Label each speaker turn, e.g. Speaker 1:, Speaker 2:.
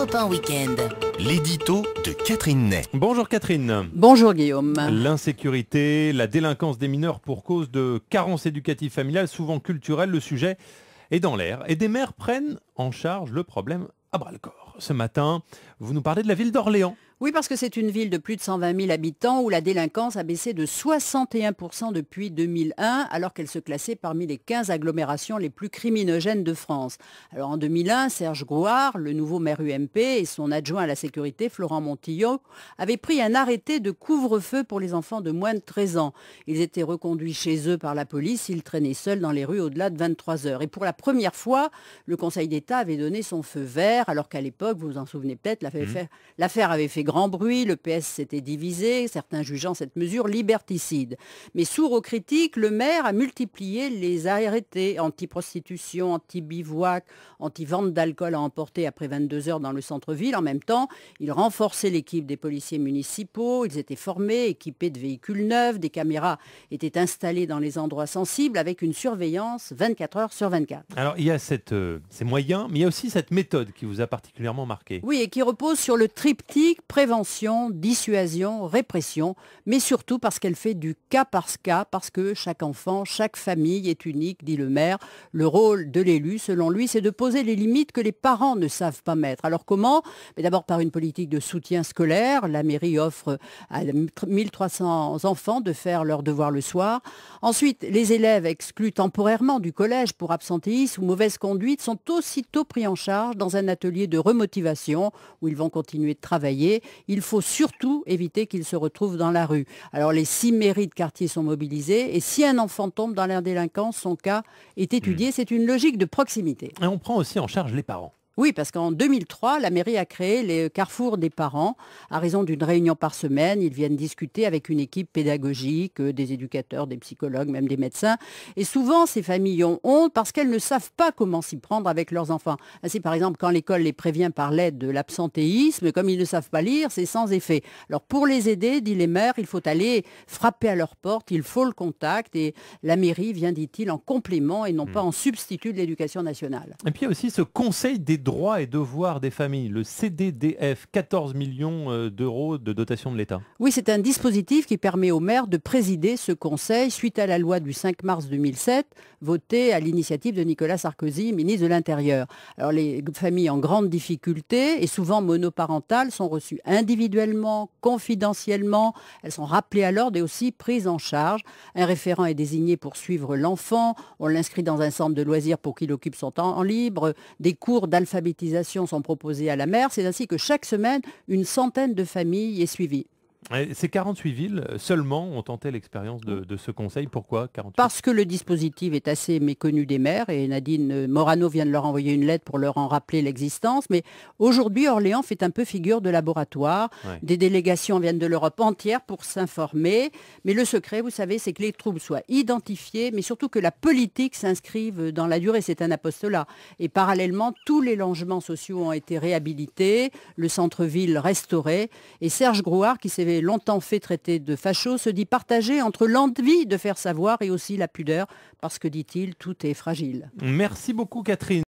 Speaker 1: Europe 1 Week-end.
Speaker 2: L'édito de Catherine Ney.
Speaker 3: Bonjour Catherine.
Speaker 4: Bonjour Guillaume.
Speaker 3: L'insécurité, la délinquance des mineurs pour cause de carences éducatives familiales, souvent culturelles, le sujet est dans l'air. Et des maires prennent en charge le problème à bras-le-corps. Ce matin, vous nous parlez de la ville d'Orléans.
Speaker 4: Oui, parce que c'est une ville de plus de 120 000 habitants où la délinquance a baissé de 61% depuis 2001, alors qu'elle se classait parmi les 15 agglomérations les plus criminogènes de France. Alors en 2001, Serge Grouard, le nouveau maire UMP, et son adjoint à la sécurité, Florent Montillot, avaient pris un arrêté de couvre-feu pour les enfants de moins de 13 ans. Ils étaient reconduits chez eux par la police, ils traînaient seuls dans les rues au-delà de 23 heures. Et pour la première fois, le Conseil d'État avait donné son feu vert, alors qu'à l'époque, vous vous en souvenez peut-être, l'affaire avait fait grand bruit, le PS s'était divisé, certains jugeant cette mesure liberticide. Mais sourd aux critiques, le maire a multiplié les arrêtés anti-prostitution, anti-bivouac, anti-vente d'alcool à emporter après 22 heures dans le centre-ville. En même temps, il renforçait l'équipe des policiers municipaux, ils étaient formés, équipés de véhicules neufs, des caméras étaient installées dans les endroits sensibles avec une surveillance 24 heures sur 24.
Speaker 3: Alors il y a ces moyens, mais il y a aussi cette méthode qui vous a particulièrement marqué.
Speaker 4: Oui, et qui repose sur le triptyque prévention, dissuasion, répression, mais surtout parce qu'elle fait du cas par cas, parce que chaque enfant, chaque famille est unique, dit le maire. Le rôle de l'élu, selon lui, c'est de poser les limites que les parents ne savent pas mettre. Alors comment ? Mais d'abord par une politique de soutien scolaire. La mairie offre à 1300 enfants de faire leurs devoirs le soir. Ensuite, les élèves exclus temporairement du collège pour absentéisme ou mauvaise conduite sont aussitôt pris en charge dans un atelier de remotivation où ils vont continuer de travailler. Il faut surtout éviter qu'ils se retrouvent dans la rue. Alors les 6 mairies de quartier sont mobilisées et si un enfant tombe dans la délinquance, son cas est étudié. C'est une logique de proximité.
Speaker 3: Et on prend aussi en charge les parents.
Speaker 4: Oui, parce qu'en 2003, la mairie a créé les carrefours des parents. À raison d'une réunion par semaine, ils viennent discuter avec une équipe pédagogique, des éducateurs, des psychologues, même des médecins. Et souvent, ces familles ont honte parce qu'elles ne savent pas comment s'y prendre avec leurs enfants. Ainsi, par exemple, quand l'école les prévient par l'aide de l'absentéisme, comme ils ne savent pas lire, c'est sans effet. Alors pour les aider, dit les maires, il faut aller frapper à leur porte, il faut le contact. Et la mairie vient, dit-il, en complément et non pas en substitut de l'éducation nationale.
Speaker 3: Et puis il y a aussi ce conseil des droits et devoirs des familles, le CDDF, 14 millions d'euros de dotation de l'État.
Speaker 4: Oui, c'est un dispositif qui permet aux maires de présider ce conseil suite à la loi du 5 mars 2007, votée à l'initiative de Nicolas Sarkozy, ministre de l'Intérieur. Alors les familles en grande difficulté et souvent monoparentales sont reçues individuellement, confidentiellement, elles sont rappelées à l'ordre et aussi prises en charge. Un référent est désigné pour suivre l'enfant, on l'inscrit dans un centre de loisirs pour qu'il occupe son temps libre, des cours d'alphabétisation sont proposés à la mère. C'est ainsi que chaque semaine, une centaine de familles est suivie.
Speaker 3: Ces 48 villes seulement ont tenté l'expérience de ce conseil. Pourquoi 48 ?
Speaker 4: Parce que le dispositif est assez méconnu des maires et Nadine Morano vient de leur envoyer une lettre pour leur en rappeler l'existence. Mais aujourd'hui, Orléans fait un peu figure de laboratoire.
Speaker 3: Ouais.
Speaker 4: Des délégations viennent de l'Europe entière pour s'informer. Mais le secret, vous savez, c'est que les troubles soient identifiés, mais surtout que la politique s'inscrive dans la durée. C'est un apostolat. Et parallèlement, tous les logements sociaux ont été réhabilités, le centre-ville restauré. Et Serge Grouard, qui s'est longtemps fait traiter de facho, se dit partagé entre l'envie de faire savoir et aussi la pudeur, parce que, dit-il, tout est fragile.
Speaker 3: Merci beaucoup Catherine.